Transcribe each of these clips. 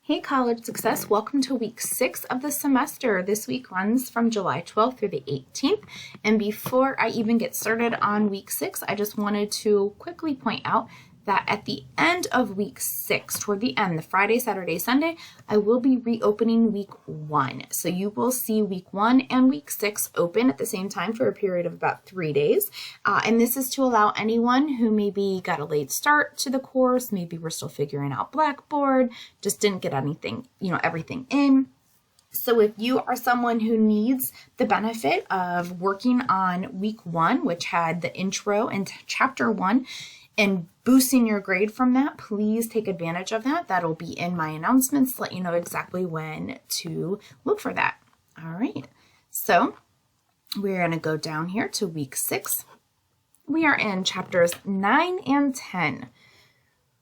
Hey College Success, welcome to week 6 of the semester. This week runs from July 12th through the 18th. And before I even get started on week 6, I just wanted to quickly point out that at the end of week 6, toward the end, the Friday, Saturday, Sunday, I will be reopening week 1. So you will see week 1 and week 6 open at the same time for a period of about 3 days. And this is to allow anyone who maybe got a late start to the course, maybe we're still figuring out Blackboard, just didn't get anything, everything in. So if you are someone who needs the benefit of working on week 1, which had the intro and chapter 1, and boosting your grade from that, please take advantage of that. That'll be in my announcements to let you know exactly when to look for that. All right, so we're going to go down here to week 6. We are in chapters 9 and 10.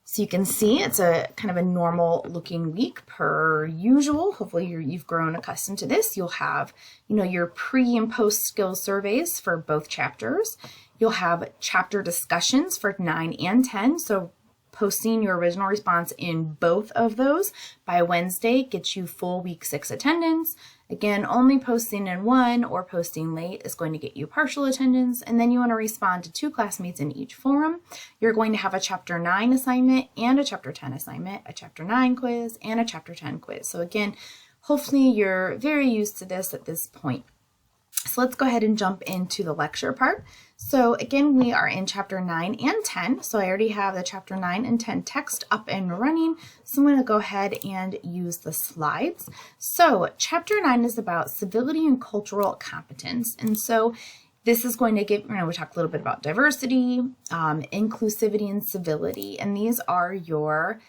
So you can see it's a kind of a normal looking week per usual. Hopefully you've grown accustomed to this. You'll have, your pre and post skills surveys for both chapters. You'll have chapter discussions for 9 and 10. So posting your original response in both of those by Wednesday gets you full week 6 attendance. Again, only posting in one or posting late is going to get you partial attendance. And then you want to respond to 2 classmates in each forum. You're going to have a chapter 9 assignment and a chapter 10 assignment, a chapter 9 quiz and a chapter 10 quiz. So again, hopefully you're very used to this at this point. So let's go ahead and jump into the lecture part. So again, we are in chapter 9 and 10. So I already have the chapter 9 and 10 text up and running. So I'm going to go ahead and use the slides. So chapter 9 is about civility and cultural competence. And so this is going to we talk a little bit about diversity, inclusivity, and civility. And these are your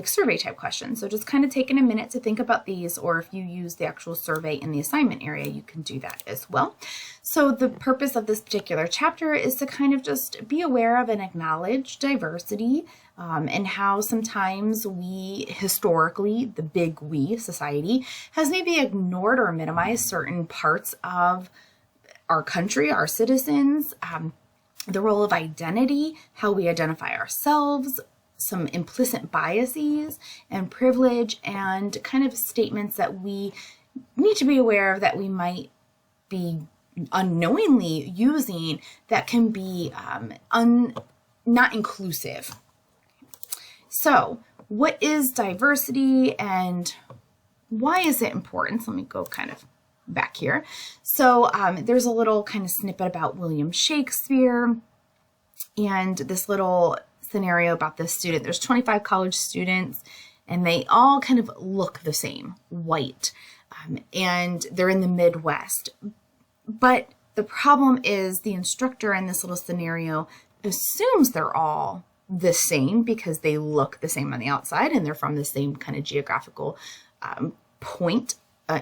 survey type questions. So just kind of taking a minute to think about these, or if you use the actual survey in the assignment area, you can do that as well. So the purpose of this particular chapter is to kind of just be aware of and acknowledge diversity and how sometimes we historically, the big we, society, has maybe ignored or minimized certain parts of our country, our citizens, the role of identity, how we identify ourselves, some implicit biases and privilege, and kind of statements that we need to be aware of that we might be unknowingly using that can be not inclusive. So what is diversity and why is it important? So let me go kind of back here. So there's a little kind of snippet about William Shakespeare and this little scenario about this student. There's 25 college students and they all kind of look the same, white, and they're in the Midwest. But the problem is the instructor in this little scenario assumes they're all the same because they look the same on the outside and they're from the same kind of geographical point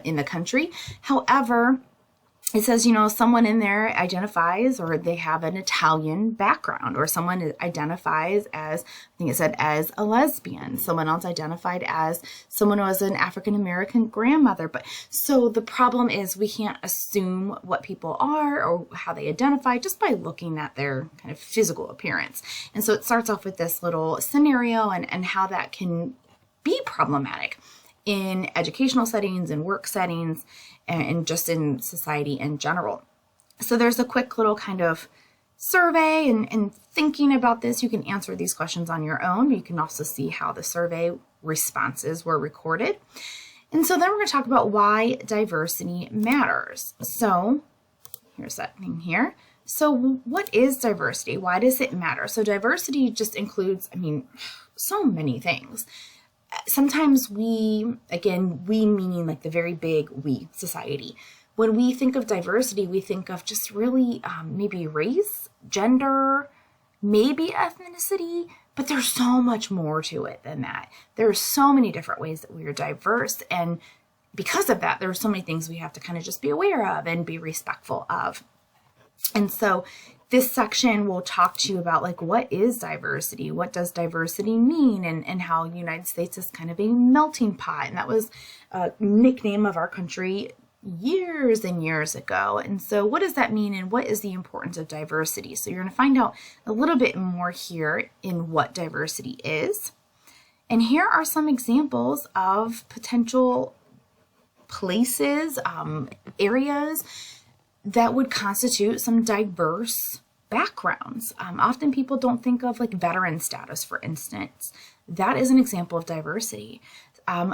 in the country. However, it says, someone in there identifies or they have an Italian background, or someone identifies as, I think it said, as a lesbian. Someone else identified as someone who was an African-American grandmother. But so the problem is we can't assume what people are or how they identify just by looking at their kind of physical appearance. And so it starts off with this little scenario and how that can be problematic in educational settings and work settings and just in society in general. So there's a quick little kind of survey and thinking about this. You can answer these questions on your own. You can also see how the survey responses were recorded. And so then we're going to talk about why diversity matters. So here's that thing here. So what is diversity? Why does it matter? So diversity just includes, so many things. Sometimes we meaning like the very big we, society. When we think of diversity, we think of just really maybe race, gender, maybe ethnicity, but there's so much more to it than that. There are so many different ways that we are diverse, and because of that, there are so many things we have to kind of just be aware of and be respectful of. And so this section will talk to you about what is diversity? What does diversity mean? And how the United States is kind of a melting pot. And that was a nickname of our country years and years ago. And so what does that mean? And what is the importance of diversity? So you're going to find out a little bit more here in what diversity is. And here are some examples of potential places, areas that would constitute some diverse backgrounds. Often people don't think of like veteran status, for instance. That is an example of diversity.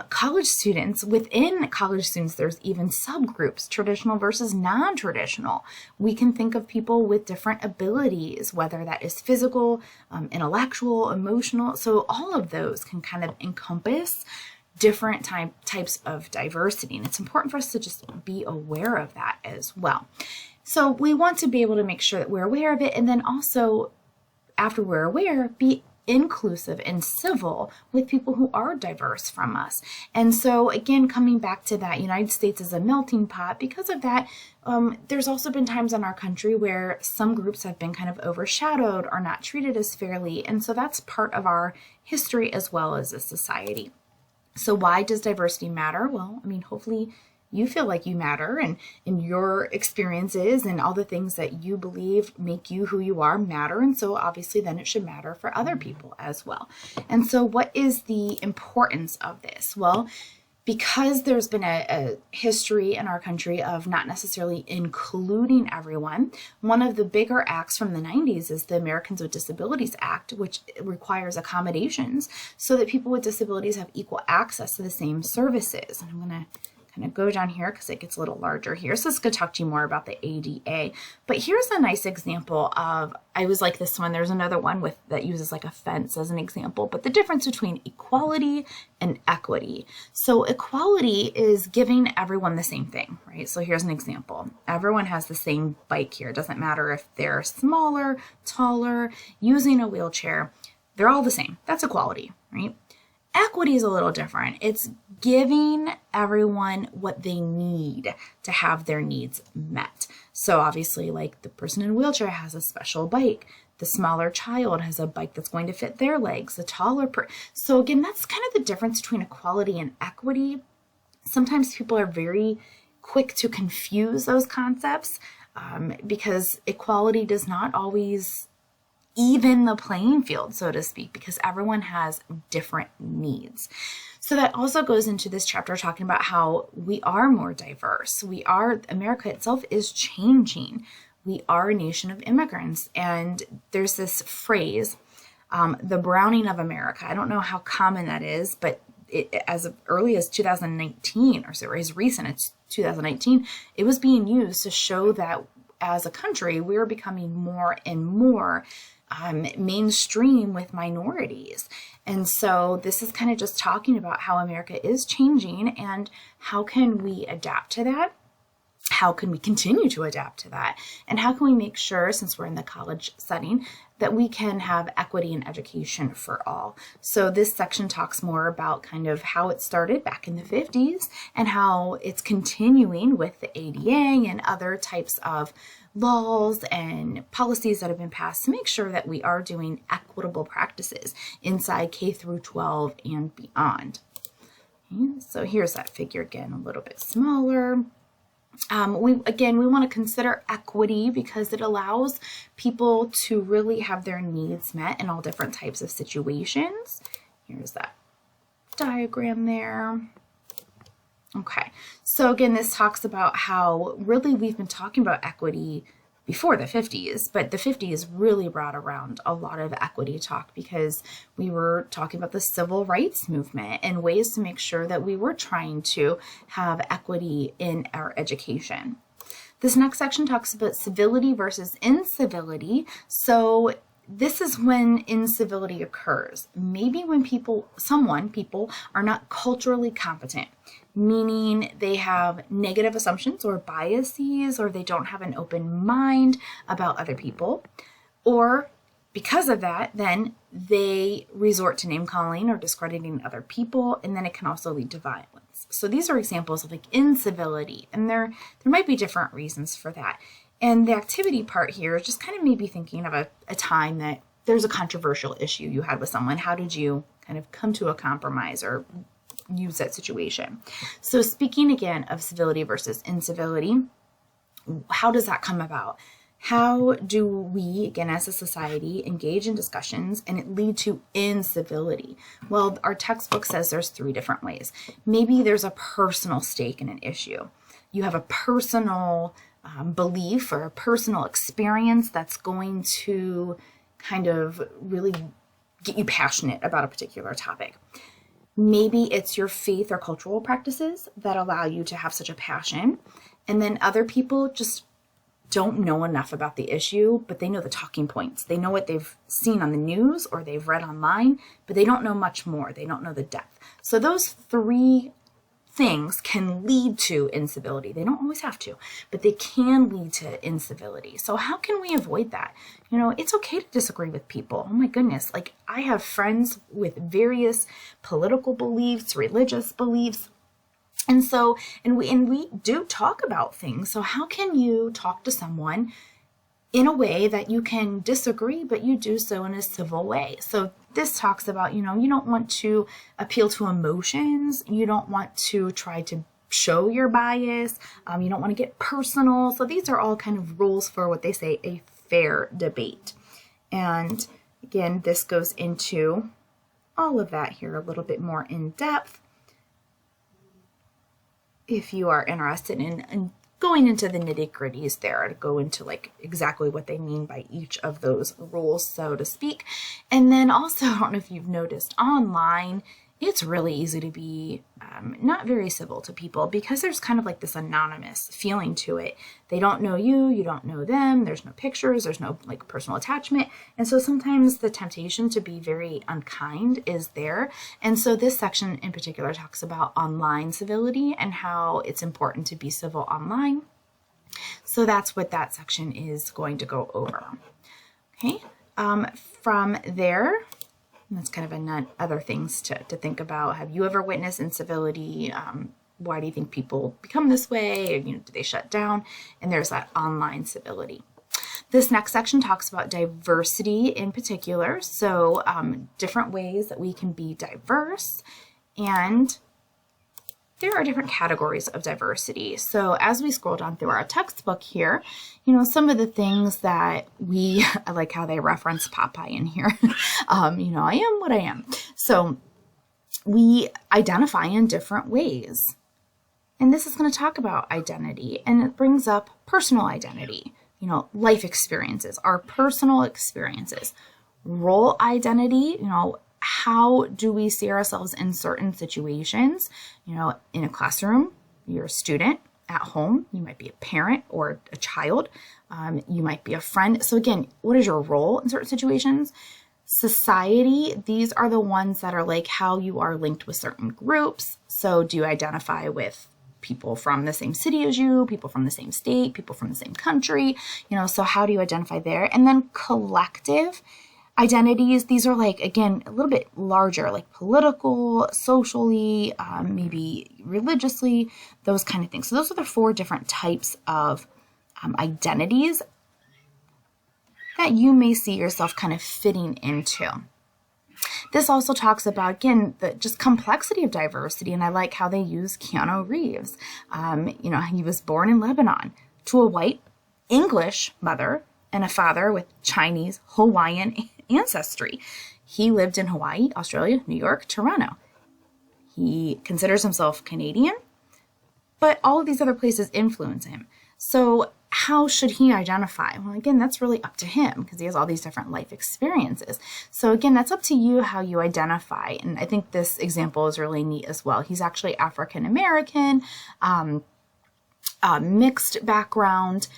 College students, within college students, there's even subgroups, traditional versus non-traditional. We can think of people with different abilities, whether that is physical, intellectual, emotional. So all of those can kind of encompass different types of diversity. And it's important for us to just be aware of that as well. So we want to be able to make sure that we're aware of it. And then also, after we're aware, be inclusive and civil with people who are diverse from us. And so again, coming back to that, United States is a melting pot. Because of that, there's also been times in our country where some groups have been kind of overshadowed or not treated as fairly. And so that's part of our history as well as a society. So why does diversity matter? Well, I mean, hopefully you feel like you matter, and your experiences and all the things that you believe make you who you are matter. And so obviously then it should matter for other people as well. And so what is the importance of this? Well, because there's been a history in our country of not necessarily including everyone, one of the bigger acts from the 90s is the Americans with Disabilities Act, which requires accommodations so that people with disabilities have equal access to the same services. And I'm going to kind of go down here because it gets a little larger here. So this is going to talk to you more about the ADA. But here's a nice example of, I was like this one. There's another one that uses like a fence as an example, but the difference between equality and equity. So equality is giving everyone the same thing, right? So here's an example. Everyone has the same bike here. It doesn't matter if they're smaller, taller, using a wheelchair. They're all the same. That's equality, right? Equity is a little different. It's giving everyone what they need to have their needs met. So obviously, like the person in a wheelchair has a special bike. The smaller child has a bike that's going to fit their legs. The taller So again, that's kind of the difference between equality and equity. Sometimes people are very quick to confuse those concepts because equality does not always even the playing field, so to speak, because everyone has different needs. So that also goes into this chapter talking about how we are more diverse. America itself is changing. We are a nation of immigrants. And there's this phrase, the browning of America. I don't know how common that is, but as early as 2019, or so as recent as 2019, it was being used to show that as a country, we're becoming more and more mainstream with minorities. And so this is kind of just talking about how America is changing and how can we adapt to that? How can we continue to adapt to that? And how can we make sure, since we're in the college setting, that we can have equity in education for all? So this section talks more about kind of how it started back in the 50s and how it's continuing with the ADA and other types of laws and policies that have been passed to make sure that we are doing equitable practices inside K through 12 and beyond. Okay, so here's that figure again, a little bit smaller. We want to consider equity because it allows people to really have their needs met in all different types of situations. Here's that diagram there. Okay, so again, this talks about how really we've been talking about equity before the 50s, but the 50s really brought around a lot of equity talk because we were talking about the civil rights movement and ways to make sure that we were trying to have equity in our education. This next section talks about civility versus incivility. So this is when incivility occurs. Maybe when people are not culturally competent, meaning they have negative assumptions or biases, or they don't have an open mind about other people. Or because of that, then they resort to name calling or discrediting other people, and then it can also lead to violence. So these are examples of like incivility, and there might be different reasons for that. And the activity part here is just kind of maybe thinking of a time that there's a controversial issue you had with someone. How did you kind of come to a compromise or use that situation? So speaking again of civility versus incivility, how does that come about? How do we, again, as a society, engage in discussions and it lead to incivility? Well, our textbook says there's 3 different ways. Maybe there's a personal stake in an issue. You have a personal belief or a personal experience that's going to kind of really get you passionate about a particular topic. Maybe it's your faith or cultural practices that allow you to have such a passion. And then other people just don't know enough about the issue, but they know the talking points. They know what they've seen on the news or they've read online, but they don't know much more. They don't know the depth. So those 3 things can lead to incivility. They don't always have to, but they can lead to incivility. So how can we avoid that? You know, it's okay to disagree with people. Oh my goodness. Like, I have friends with various political beliefs, religious beliefs. And so, and we do talk about things. So how can you talk to someone in a way that you can disagree, but you do so in a civil way? So this talks about, you know, you don't want to appeal to emotions. You don't want to try to show your bias. You don't want to get personal. So these are all kind of rules for what they say a fair debate. And again, this goes into all of that here a little bit more in depth. If you are interested in going into the nitty-gritties there, to go into like exactly what they mean by each of those rules, so to speak. And then also, I don't know if you've noticed, online, it's really easy to be not very civil to people because there's kind of like this anonymous feeling to it. They don't know you, you don't know them, there's no pictures, there's no like personal attachment. And so sometimes the temptation to be very unkind is there. And so this section in particular talks about online civility and how it's important to be civil online. So that's what that section is going to go over. Okay, from there, that's kind of other things to think about. Have you ever witnessed incivility? Why do you think people become this way? You know, do they shut down? And there's that online civility. This next section talks about diversity in particular. So different ways that we can be diverse, and there are different categories of diversity. So as we scroll down through our textbook here, you know, some of the things that I like how they reference Popeye in here. You know, I am what I am. So we identify in different ways. And this is going to talk about identity, and it brings up personal identity, you know, life experiences, our personal experiences, role identity, you know, how do we see ourselves in certain situations? You know, in a classroom, you're a student. At home, you might be a parent or a child. You might be a friend. So again, what is your role in certain situations? Society, these are the ones that are like how you are linked with certain groups. So do you identify with people from the same city as you, people from the same state, people from the same country? You know, so how do you identify there? And then collective identities, these are like, again, a little bit larger, like political, socially, maybe religiously, those kind of things. So those are the 4 different types of identities that you may see yourself kind of fitting into. This also talks about, again, the just complexity of diversity, and I like how they use Keanu Reeves. You know, he was born in Lebanon to a white English mother and a father with Chinese, Hawaiian ancestry. He lived in Hawaii, Australia, New York, Toronto. He considers himself Canadian, but all of these other places influence him. So how should he identify? Well, again, that's really up to him because he has all these different life experiences. So again, that's up to you how you identify. And I think this example is really neat as well. He's actually African American, mixed background.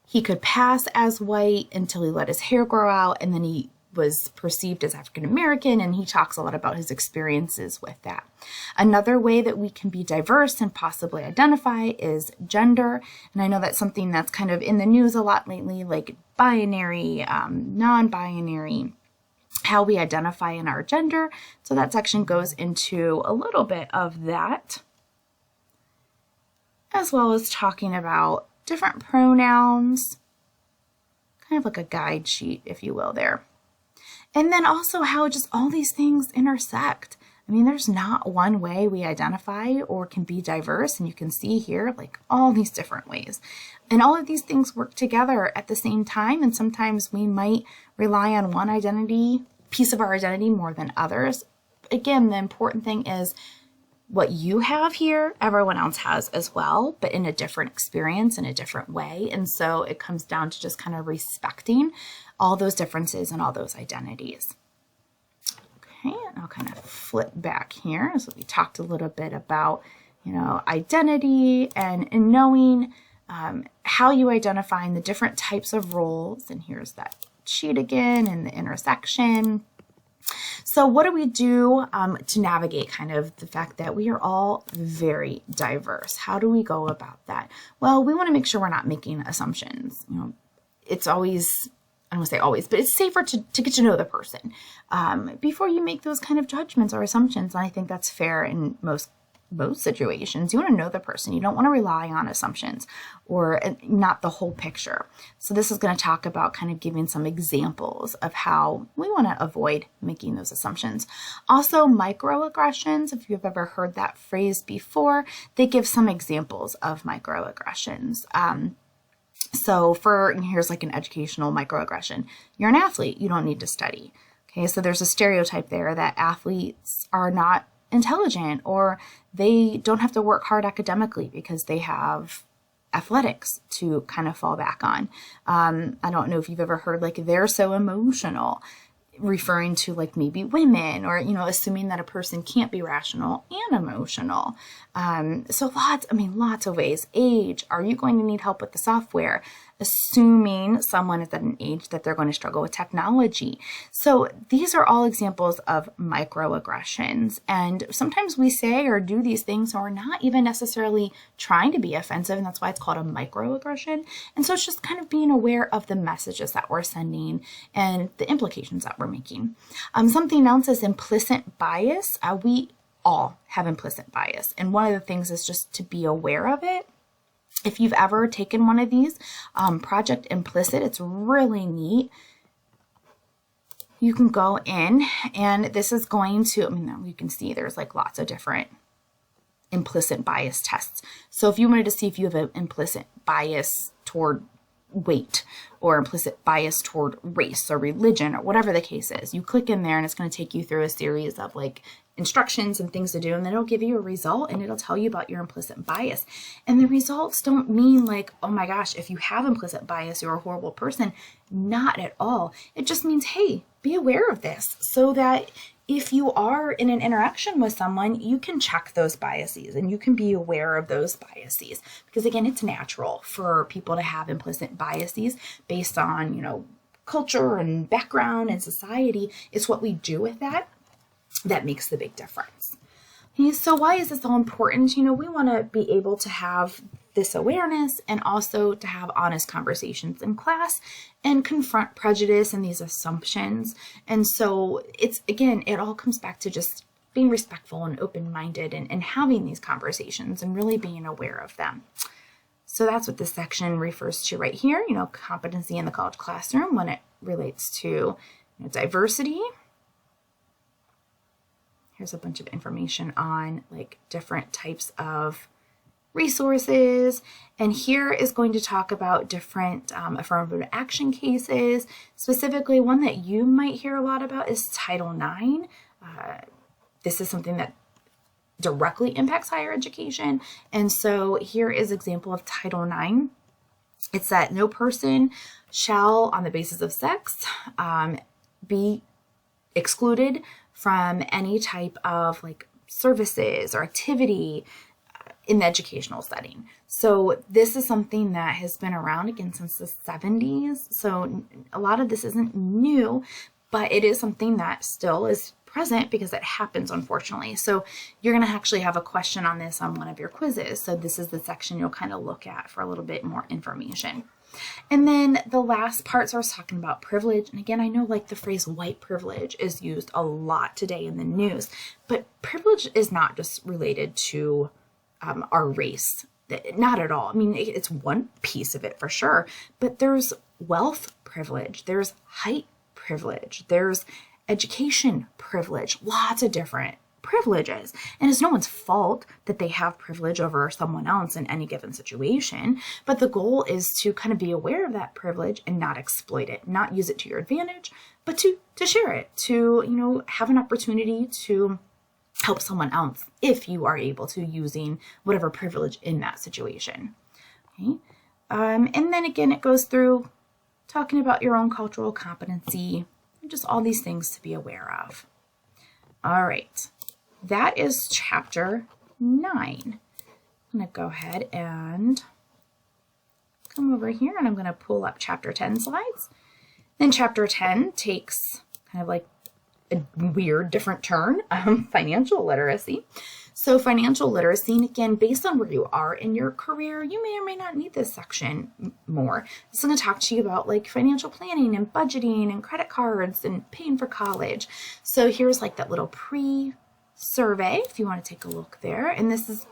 He could pass as white until he let his hair grow out, and then he was perceived as African American, and he talks a lot about his experiences with that. Another way that we can be diverse and possibly identify is gender. And I know that's something that's kind of in the news a lot lately, like binary, non-binary, how we identify in our gender. So that section goes into a little bit of that, as well as talking about different pronouns, kind of like a guide sheet, if you will, there. And then also how just all these things intersect. I mean, there's not one way we identify or can be diverse. And you can see here, like all these different ways. And all of these things work together at the same time. And sometimes we might rely on one piece of our identity more than others. Again, the important thing is what you have here, everyone else has as well, but in a different experience, in a different way. And so it comes down to just kind of respecting all those differences and all those identities. Okay, and I'll kind of flip back here. So we talked a little bit about, identity and knowing how you identify in the different types of roles. And here's that sheet again and the intersection. So what do we do to navigate kind of the fact that we are all very diverse? How do we go about that? Well, we want to make sure we're not making assumptions. It's always, I don't want to say always, but it's safer to get to know the person before you make those kind of judgments or assumptions. And I think that's fair in most situations. You want to know the person. You don't want to rely on assumptions or not the whole picture. So this is going to talk about kind of giving some examples of how we want to avoid making those assumptions. Also, microaggressions, if you've ever heard that phrase before, they give some examples of microaggressions. So here's like an educational microaggression. You're an athlete. You don't need to study. Okay, so there's a stereotype there that athletes are not intelligent or they don't have to work hard academically because they have athletics to kind of fall back on. I don't know if you've ever heard like they're so emotional, referring to like maybe women or, assuming that a person can't be rational and emotional. So lots of ways. Age, are you going to need help with the software? Assuming someone is at an age that they're going to struggle with technology. So these are all examples of microaggressions. And sometimes we say or do these things and we're not even necessarily trying to be offensive. And that's why it's called a microaggression. And so it's just kind of being aware of the messages that we're sending and the implications that we're making. Something else is implicit bias. We all have implicit bias. And one of the things is just to be aware of it. If you've ever taken one of these, Project Implicit, it's really neat. You can go in and this is going to, you can see there's like lots of different implicit bias tests. So if you wanted to see if you have an implicit bias toward weight or implicit bias toward race or religion or whatever the case is, you click in there and it's going to take you through a series of like instructions and things to do, and then it'll give you a result and it'll tell you about your implicit bias. And the results don't mean like, oh my gosh, if you have implicit bias, you're a horrible person. Not at all. It just means, hey, be aware of this so that if you are in an interaction with someone, you can check those biases and you can be aware of those biases. Because again, it's natural for people to have implicit biases based on, culture and background and society. It's what we do with that makes the big difference. Okay, so why is this all important? We want to be able to have this awareness and also to have honest conversations in class and confront prejudice and these assumptions. And so it all comes back to just being respectful and open-minded and having these conversations and really being aware of them. So that's what this section refers to right here, competency in the college classroom when it relates to diversity. Here's a bunch of information on like different types of resources. And here is going to talk about different affirmative action cases. Specifically, one that you might hear a lot about is Title IX. This is something that directly impacts higher education. And so here is an example of Title IX. It's that no person shall, on the basis of sex, be excluded from any type of like services or activity in the educational setting. So this is something that has been around again since the 70s. So a lot of this isn't new, but it is something that still is present because it happens, unfortunately. So you're going to actually have a question on this on one of your quizzes. So this is the section you'll kind of look at for a little bit more information. And then the last part starts talking about privilege. And again, I know like the phrase white privilege is used a lot today in the news, but privilege is not just related to our race. Not at all. It's one piece of it for sure, but there's wealth privilege, there's height privilege, there's education privilege, lots of different privileges. And it's no one's fault that they have privilege over someone else in any given situation. But the goal is to kind of be aware of that privilege and not exploit it, not use it to your advantage, but to share it, to, have an opportunity to help someone else if you are able to, using whatever privilege in that situation. Okay. And then again, it goes through talking about your own cultural competency and just all these things to be aware of. All right. That is chapter 9. I'm going to go ahead and come over here and I'm going to pull up chapter 10 slides. Then chapter 10 takes kind of like a weird, different turn, financial literacy. So financial literacy, and again, based on where you are in your career, you may or may not need this section more. It's going to talk to you about like financial planning and budgeting and credit cards and paying for college. So here's like that little pre-survey if you want to take a look there. And this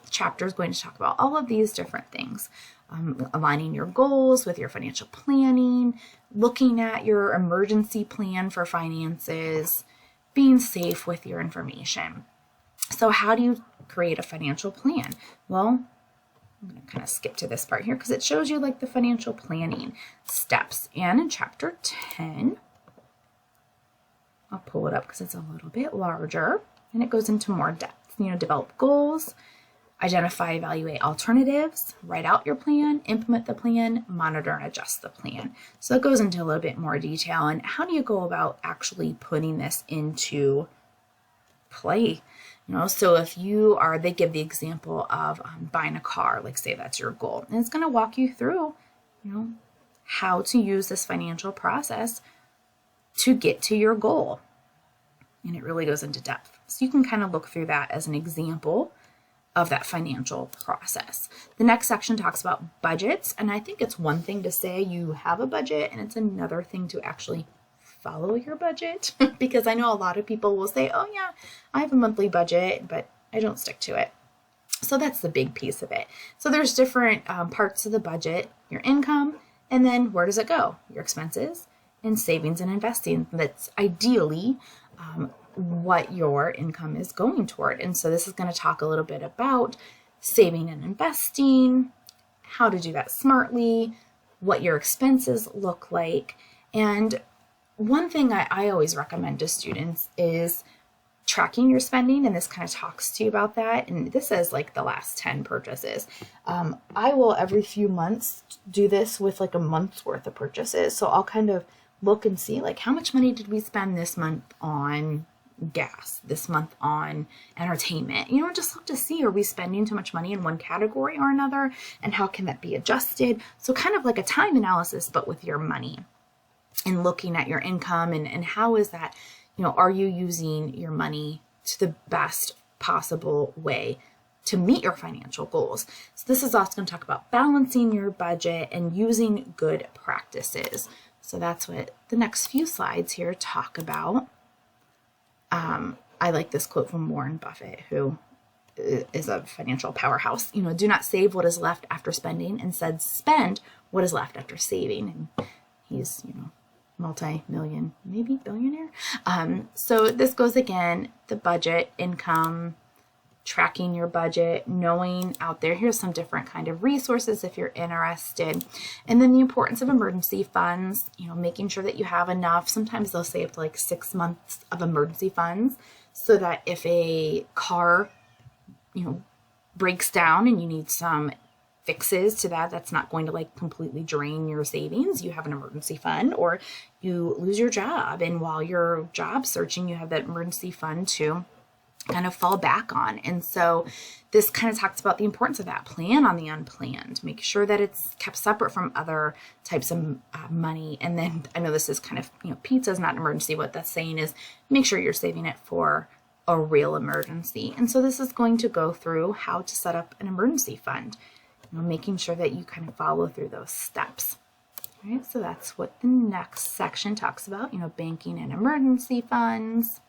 chapter is going to talk about all of these different things. Aligning your goals with your financial planning, looking at your emergency plan for finances, being safe with your information. So how do you create a financial plan? Well, I'm going to kind of skip to this part here because it shows you like the financial planning steps. And in chapter 10, I'll pull it up because it's a little bit larger and it goes into more depth. Develop goals, identify, evaluate alternatives, write out your plan, implement the plan, monitor and adjust the plan. So it goes into a little bit more detail. And how do you go about actually putting this into play? So if they give the example of buying a car, like say that's your goal, and it's going to walk you through, how to use this financial process to get to your goal. And it really goes into depth. So you can kind of look through that as an example of that financial process. The next section talks about budgets. And I think it's one thing to say you have a budget and it's another thing to actually follow your budget, because I know a lot of people will say, oh yeah, I have a monthly budget, but I don't stick to it. So that's the big piece of it. So there's different parts of the budget: your income, and then where does it go? Your expenses and savings and investing. That's ideally what your income is going toward. And so this is going to talk a little bit about saving and investing, how to do that smartly, what your expenses look like. And one thing I always recommend to students is tracking your spending, and this kind of talks to you about that. And this is like the last 10 purchases. I will every few months do this with like a month's worth of purchases. So I'll kind of look and see like how much money did we spend this month on gas, this month on entertainment, just look to see, are we spending too much money in one category or another, and how can that be adjusted? So kind of like a time analysis, but with your money. And looking at your income and how is that, are you using your money to the best possible way to meet your financial goals? So this is also going to talk about balancing your budget and using good practices. So that's what the next few slides here talk about. I like this quote from Warren Buffett, who is a financial powerhouse. Do not save what is left after spending, instead spend what is left after saving. And he's, multi-million, maybe billionaire. So this goes again, the budget, income, tracking your budget, knowing out there, here's some different kind of resources if you're interested. And then the importance of emergency funds, making sure that you have enough. Sometimes they'll say up to like 6 months of emergency funds, so that if a car, breaks down and you need some fixes to that, that's not going to like completely drain your savings. You have an emergency fund, or you lose your job, and while you're job searching, you have that emergency fund to kind of fall back on. And so this kind of talks about the importance of that. Plan on the unplanned. Make sure that it's kept separate from other types of money. And then I know this is kind of, pizza is not an emergency. What that's saying is make sure you're saving it for a real emergency. And so this is going to go through how to set up an emergency fund, making sure that you kind of follow through those steps. All right, so that's what the next section talks about, banking and emergency funds.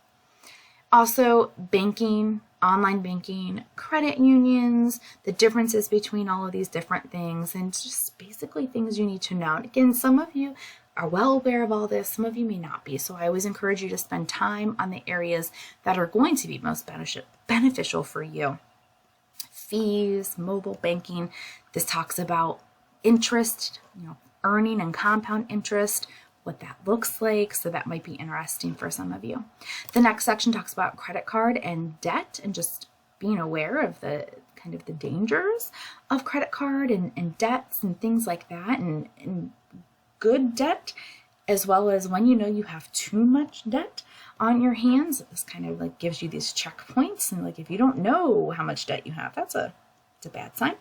Also, banking, online banking, credit unions, the differences between all of these different things, and just basically things you need to know. And again, some of you are well aware of all this. Some of you may not be. So I always encourage you to spend time on the areas that are going to be most beneficial for you. Fees, mobile banking. This talks about interest, earning and compound interest, what that looks like. So that might be interesting for some of you. The next section talks about credit card and debt and just being aware of the kind of the dangers of credit card and debts and things like that, and good debt, as well as when you have too much debt on your hands. This kind of like gives you these checkpoints, and like if you don't know how much debt you have, it's a bad sign.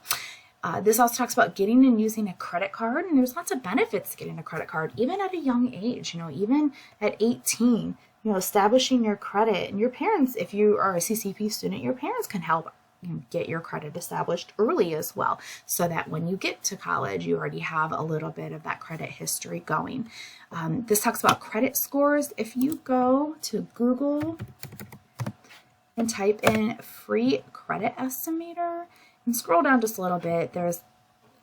This also talks about getting and using a credit card, and there's lots of benefits to getting a credit card, even at a young age, even at 18, establishing your credit. And your parents, if you are a CCP student, your parents can help get your credit established early as well, so that when you get to college, you already have a little bit of that credit history going. This talks about credit scores. If you go to Google and type in free credit estimator and scroll down just a little bit, there's,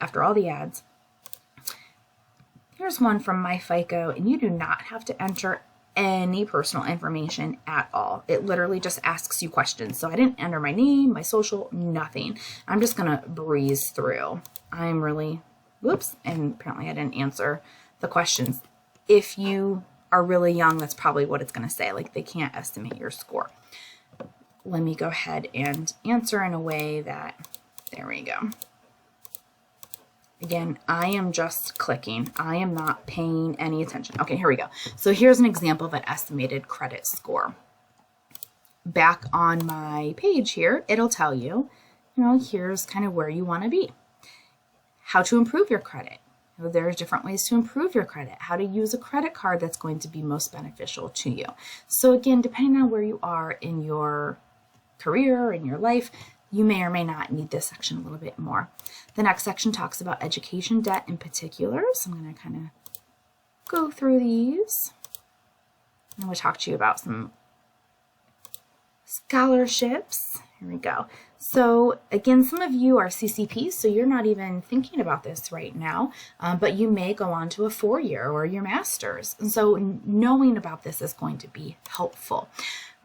after all the ads, here's one from MyFICO, and you do not have to enter any personal information at all. It literally just asks you questions. So I didn't enter my name, my social, nothing. I'm just gonna breeze through. I'm really, whoops, and apparently I didn't answer the questions. If you are really young, that's probably what it's gonna say. Like they can't estimate your score. Let me go ahead and answer in a way that, there we go. Again, I am just clicking. I am not paying any attention. Okay, here we go. So here's an example of an estimated credit score. Back on my page here, it'll tell you, here's kind of where you want to be. How to improve your credit. There's different ways to improve your credit. How to use a credit card that's going to be most beneficial to you. So again, depending on where you are in your career, in your life, you may or may not need this section a little bit more. The next section talks about education debt in particular. So I'm going to kind of go through these. I'm going to talk to you about some scholarships. Here we go. So again, some of you are CCPs, so you're not even thinking about this right now, but you may go on to a 4-year or your master's. And so knowing about this is going to be helpful.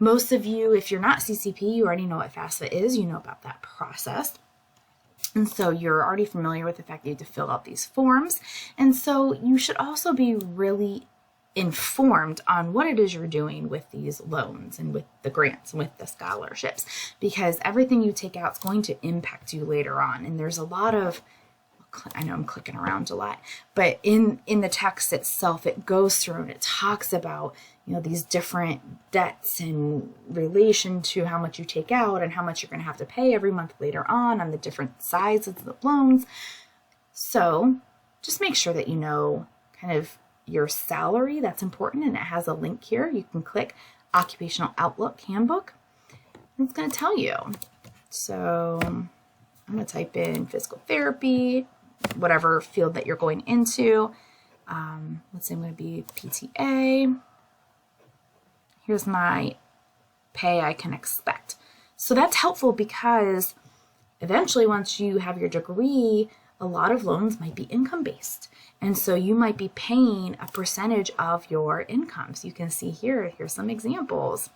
Most of you, if you're not CCP, you already know what FAFSA is. You know about that process. And so you're already familiar with the fact that you have to fill out these forms. And so you should also be really informed on what it is you're doing with these loans and with the grants and with the scholarships, because everything you take out is going to impact you later on. And there's a lot of, I know I'm clicking around a lot, but in the text itself, it goes through and it talks about, these different debts in relation to how much you take out and how much you're going to have to pay every month later on the different sizes of the loans. So just make sure that you know kind of your salary. That's important, and it has a link here. You can click Occupational Outlook Handbook, and it's going to tell you. So I'm going to type in physical therapy, whatever field that you're going into. Let's say I'm going to be PTA. Here's my pay I can expect. So that's helpful because eventually once you have your degree, a lot of loans might be income-based. And so you might be paying a percentage of your income. So you can see here's some examples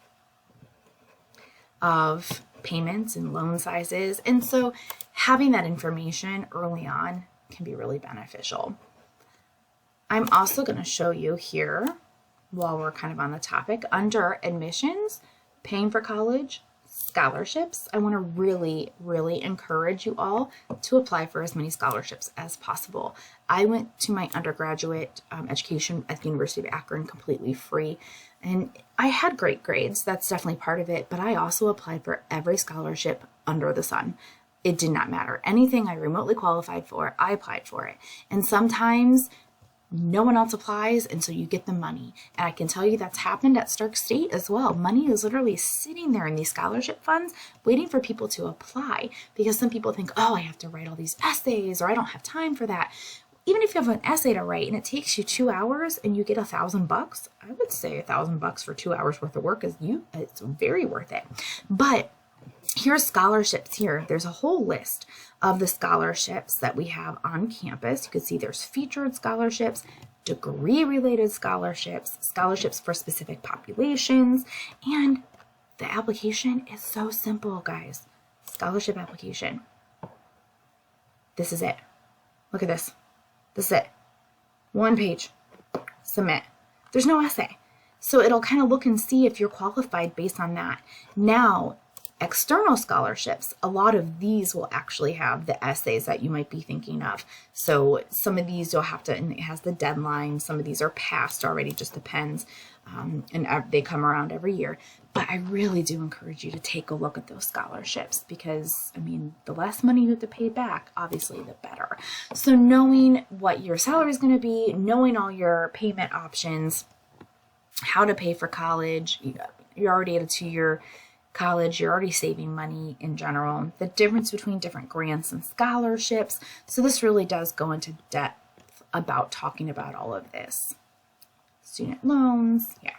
of payments and loan sizes. And so having that information early on can be really beneficial. I'm also going to show you here, while we're kind of on the topic, under admissions, paying for college, scholarships, I want to really, really encourage you all to apply for as many scholarships as possible. I went to my undergraduate education at the University of Akron completely free, and I had great grades. That's definitely part of it, but I also applied for every scholarship under the sun. It did not matter. Anything I remotely qualified for, I applied for it. And sometimes no one else applies, and so you get the money. And I can tell you that's happened at Stark State as well. Money is literally sitting there in these scholarship funds waiting for people to apply, because some people think, oh, I have to write all these essays, or I don't have time for that. Even if you have an essay to write and it takes you 2 hours and you get $1,000, I would say $1,000 for 2 hours worth of work it's very worth it. But here's scholarships here. There's a whole list of the scholarships that we have on campus. You can see there's featured scholarships, degree-related scholarships, scholarships for specific populations, and the application is so simple, guys. Scholarship application. This is it. Look at this. This is it. 1 page. Submit. There's no essay. So it'll kind of look and see if you're qualified based on that. Now, external scholarships, a lot of these will actually have the essays that you might be thinking of. So some of these you'll have to, and it has the deadline. Some of these are passed already, just depends. And they come around every year. But I really do encourage you to take a look at those scholarships because, I mean, the less money you have to pay back, obviously, the better. So knowing what your salary is going to be, knowing all your payment options, how to pay for college, you're already at a 2-year college, you're already saving money in general, the difference between different grants and scholarships. So this really does go into depth about talking about all of this. Student loans, yeah.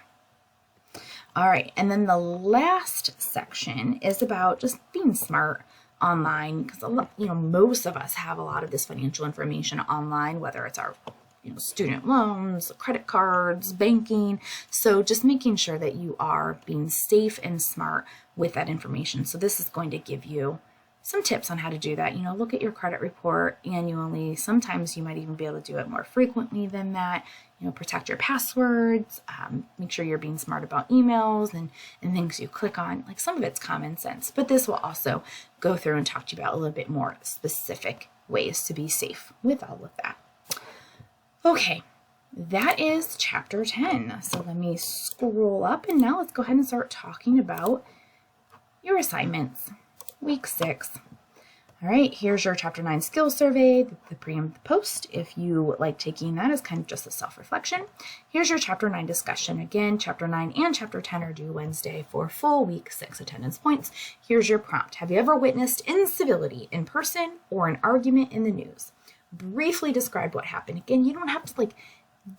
All right, and then the last section is about just being smart online because most of us have a lot of this financial information online, whether it's our student loans, credit cards, banking. So just making sure that you are being safe and smart with that information. So this is going to give you some tips on how to do that. Look at your credit report annually. Sometimes you might even be able to do it more frequently than that. Protect your passwords, make sure you're being smart about emails and things you click on. Like some of it's common sense, but this will also go through and talk to you about a little bit more specific ways to be safe with all of that. Okay, that is chapter 10. So let me scroll up and now let's go ahead and start talking about your assignments. Week 6. All right, here's your chapter 9 skills survey, the pre and the post. If you like taking that as kind of just a self-reflection. Here's your chapter 9 discussion. Again, chapter 9 and chapter 10 are due Wednesday for full week 6 attendance points. Here's your prompt. Have you ever witnessed incivility in person or an argument in the news? Briefly describe what happened. Again, you don't have to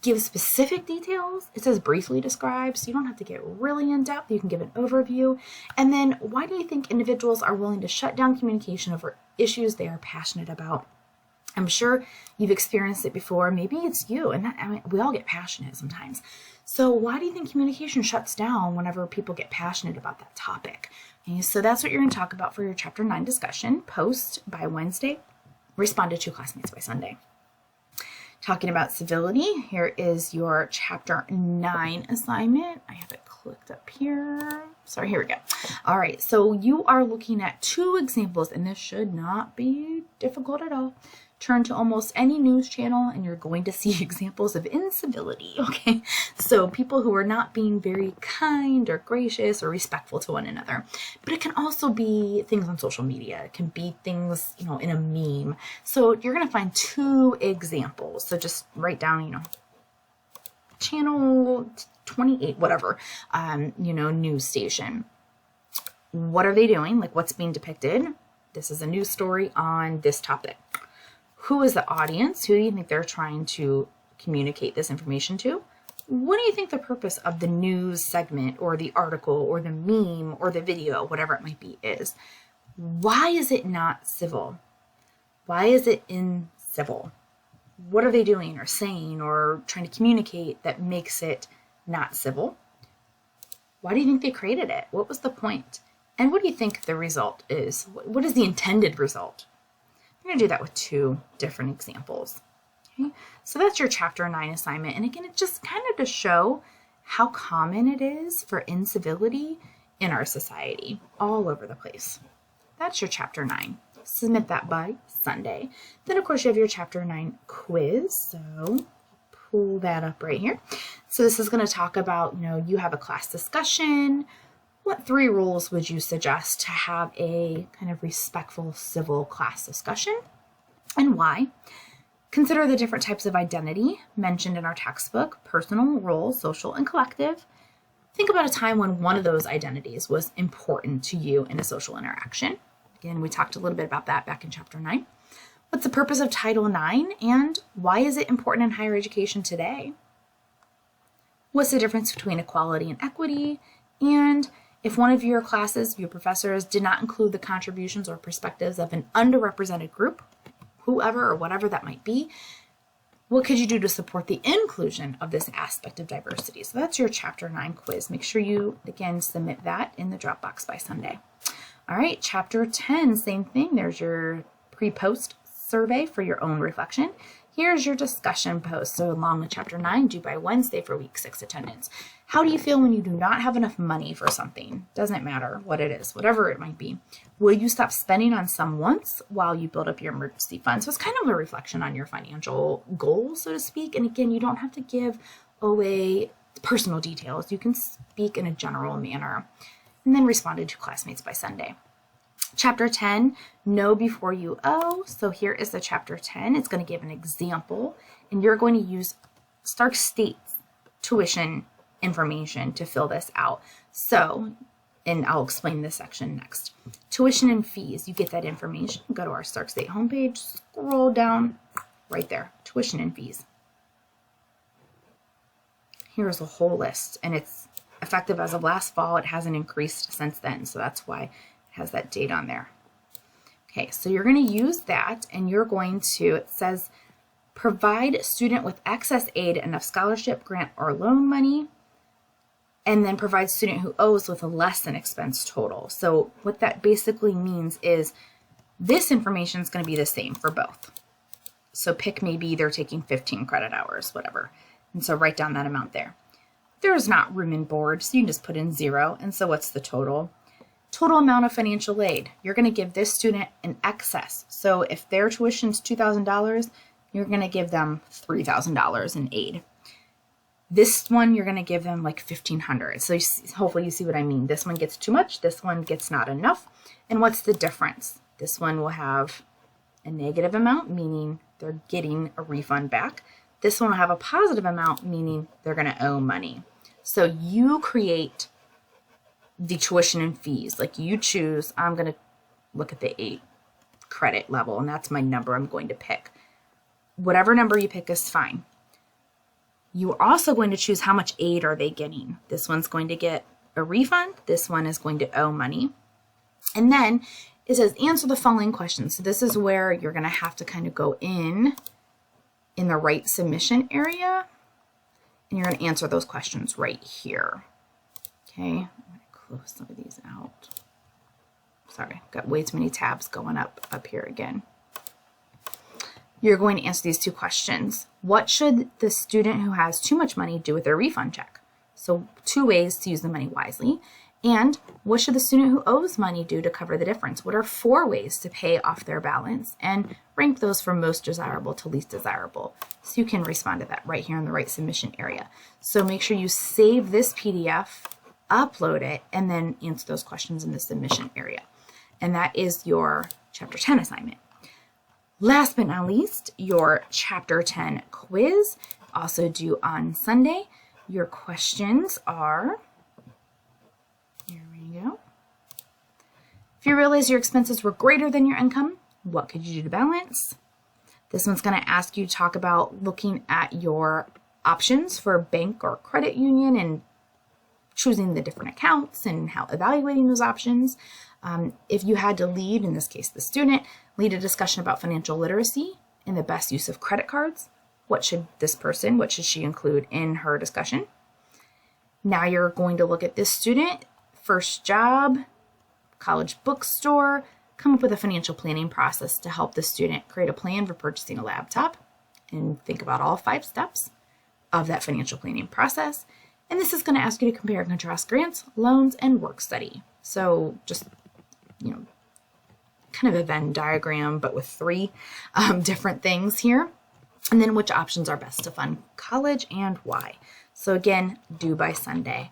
give specific details. It says briefly describe, so you don't have to get really in depth. You can give an overview. And then why do you think individuals are willing to shut down communication over issues they are passionate about? I'm sure you've experienced it before. Maybe it's you, and we all get passionate sometimes. So why do you think communication shuts down whenever people get passionate about that topic? Okay, so that's what you're going to talk about for your chapter 9 discussion. Post by Wednesday. Respond to 2 classmates by Sunday. Talking about civility, here is your chapter 9 assignment. I have it clicked up here. Sorry, here we go. All right, so you are looking at 2 examples, and this should not be difficult at all. Turn to almost any news channel, and you're going to see examples of incivility, okay? So people who are not being very kind or gracious or respectful to one another. But it can also be things on social media. It can be things, in a meme. So you're going to find 2 examples. So just write down, channel 28, whatever, news station. What are they doing? What's being depicted? This is a news story on this topic. Who is the audience? Who do you think they're trying to communicate this information to? What do you think the purpose of the news segment or the article or the meme or the video, whatever it might be, is? Why is it not civil? Why is it incivil? What are they doing or saying or trying to communicate that makes it not civil? Why do you think they created it? What was the point? And what do you think the result is? What is the intended result? I'm going to do that with 2 different examples. Okay, so that's your chapter 9 assignment. And again, it's just kind of to show how common it is for incivility in our society all over the place. That's your chapter 9. Submit that by Sunday. Then, of course, you have your chapter 9 quiz. So pull that up right here. So this is going to talk about, you have a class discussion. What 3 rules would you suggest to have a kind of respectful, civil class discussion, and why? Consider the different types of identity mentioned in our textbook: personal, role, social, and collective. Think about a time when one of those identities was important to you in a social interaction. Again, we talked a little bit about that back in chapter 9. What's the purpose of Title IX, and why is it important in higher education today? What's the difference between equality and equity? And if one of your classes, your professors, did not include the contributions or perspectives of an underrepresented group, whoever or whatever that might be, What could you do to support the inclusion of this aspect of diversity? So that's your Chapter 9 quiz. Make sure you, again, submit that in the Dropbox by Sunday. All right, Chapter 10, same thing. There's your pre-post survey for your own reflection. Here's your discussion post. So along with Chapter 9, due by Wednesday for week 6 attendance. How do you feel when you do not have enough money for something? Doesn't matter what it is, whatever it might be. Will you stop spending on some wants while you build up your emergency fund? So it's kind of a reflection on your financial goals, so to speak. And again, you don't have to give away personal details. You can speak in a general manner. And then responded to classmates by Sunday. Chapter 10, know before you owe. So here is the Chapter 10. It's going to give an example, and you're going to use Stark State's tuition information to fill this out. So, and I'll explain this section next. Tuition and fees, you get that information. Go to our Stark State homepage, scroll down right there, tuition and fees. Here's a whole list, and it's effective as of last fall. It hasn't increased since then, so that's why it has that date on there. Okay, so you're going to use that, and you're going to, it says, provide student with excess aid, enough scholarship, grant, or loan money, and then provide student who owes with a less than expense total. So what that basically means is this information is going to be the same for both. So pick, maybe they're taking 15 credit hours, whatever. And so write down that amount there. There's not room and board, so you can just put in 0. And so what's the total? Total amount of financial aid. You're going to give this student an excess. So if their tuition's $2,000, you're going to give them $3,000 in aid. This one, you're going to give them like $1,500. So hopefully you see what I mean. This one gets too much. This one gets not enough. And what's the difference? This one will have a negative amount, meaning they're getting a refund back. This one will have a positive amount, meaning they're going to owe money. So you create the tuition and fees. Like you choose, I'm going to look at the 8 credit level, and that's my number I'm going to pick. Whatever number you pick is fine. You are also going to choose how much aid are they getting. This one's going to get a refund. This one is going to owe money. And then it says answer the following questions. So this is where you're going to have to kind of go in the right submission area, and you're going to answer those questions right here. Okay, I'm going to close some of these out. Sorry, got way too many tabs going up here again. You're going to answer these 2 questions. What should the student who has too much money do with their refund check? So 2 ways to use the money wisely. And what should the student who owes money do to cover the difference? What are 4 ways to pay off their balance? And rank those from most desirable to least desirable. So you can respond to that right here in the right submission area. So make sure you save this PDF, upload it, and then answer those questions in the submission area. And that is your Chapter 10 assignment. Last but not least, your Chapter 10 quiz, also due on Sunday. Your questions are, here we go. If you realize your expenses were greater than your income, what could you do to balance? This one's going to ask you to talk about looking at your options for a bank or credit union and choosing the different accounts and how evaluating those options. If you had to lead, in this case the student, lead a discussion about financial literacy and the best use of credit cards, what should she include in her discussion? Now you're going to look at this student, first job, college bookstore, come up with a financial planning process to help the student create a plan for purchasing a laptop, and think about all 5 steps of that financial planning process. And this is going to ask you to compare and contrast grants, loans, and work study. So just, kind of a Venn diagram, but with 3 different things here. And then which options are best to fund college and why. So again, due by Sunday.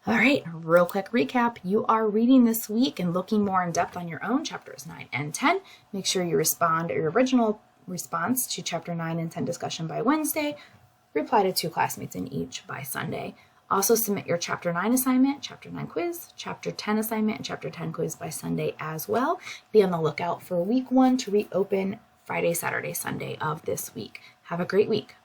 All right, real quick recap. You are reading this week and looking more in depth on your own chapters 9 and 10. Make sure you respond or your original response to chapter 9 and 10 discussion by Wednesday. Reply to 2 classmates in each by Sunday. Also submit your chapter 9 assignment, chapter 9 quiz, chapter 10 assignment, and chapter 10 quiz by Sunday as well. Be on the lookout for week 1 to reopen Friday, Saturday, Sunday of this week. Have a great week.